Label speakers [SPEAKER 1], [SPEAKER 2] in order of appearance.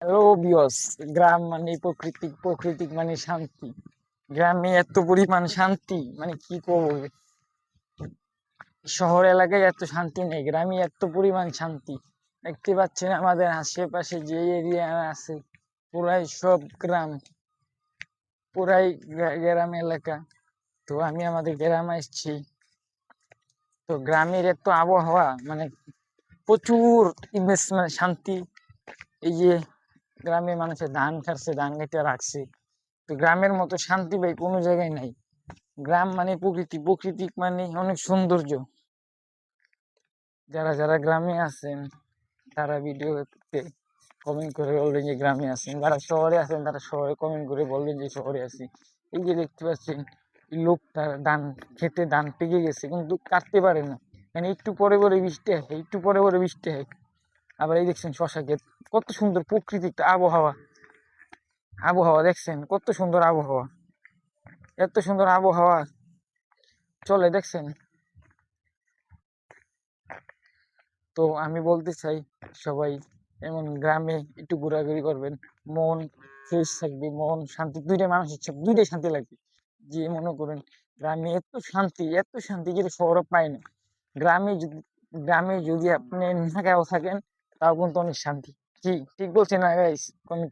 [SPEAKER 1] Hello বিয়স, গ্রাম মানে প্রকৃতি, প্রকৃতি মানে শান্তি। গ্রামে এত পরিমাণ শান্তি মানে কি করবো। শহর এলাকায় এত শান্তি নেই, গ্রামে এত পরিমাণ শান্তি। দেখতে পাচ্ছেন আমাদের আশেপাশে যে এরিয়া আছে, পুরাই সব গ্রাম, পুরাই গ্রাম এলাকা। তো আমি আমাদের গ্রামে এসেছি। তো গ্রামের এত আবহাওয়া মানে প্রচুর মানে শান্তি। এই যে গ্রামে মানুষের ধান খাচ্ছে, ধান কেটে রাখছে। তো গ্রামের মতো শান্তি ভাই কোনো জায়গায় নাই। গ্রাম মানে প্রকৃতি, প্রকৃতি মানে অনেক সৌন্দর্য। যারা যারা গ্রামে আছেন তারা ভিডিওতে কমেন্ট করে বলবেন যে গ্রামে আছেন, যারা শহরে আছেন তারা শহরে কমেন্ট করে বলবেন যে শহরে আছি। এই যে দেখতে পাচ্ছেন এই লোকটা ধান খেতে, ধান পেকে গেছে কিন্তু কাটতে পারে না, মানে একটু পরে পরে বৃষ্টি হয়, একটু পরে পরে বৃষ্টি হয়। আবার এই দেখছেন শশা ক্ষেত, কত সুন্দর প্রকৃতিক আবহাওয়া। আবহাওয়া দেখছেন কত সুন্দর আবহাওয়া, এত সুন্দর আবহাওয়া চলে দেখছেন। তো আমি বলতে চাই সবাই এমন গ্রামে একটু ঘোরাঘুরি করবেন, মন ফ্রেশ থাকবে, মন শান্তি, দুইটা মানুষ ইচ্ছা দুইটাই শান্তি লাগবে। যে মনে করেন গ্রামে এত শান্তি, এত শান্তি যেটা শহরে পায় না। গ্রামে যদি, গ্রামে যদি আপনি ঢাকায়ও থাকেন তাও কিন্তু অনেক শান্তি। জি ঠিক বলছেন না গাইস? কমেন্ট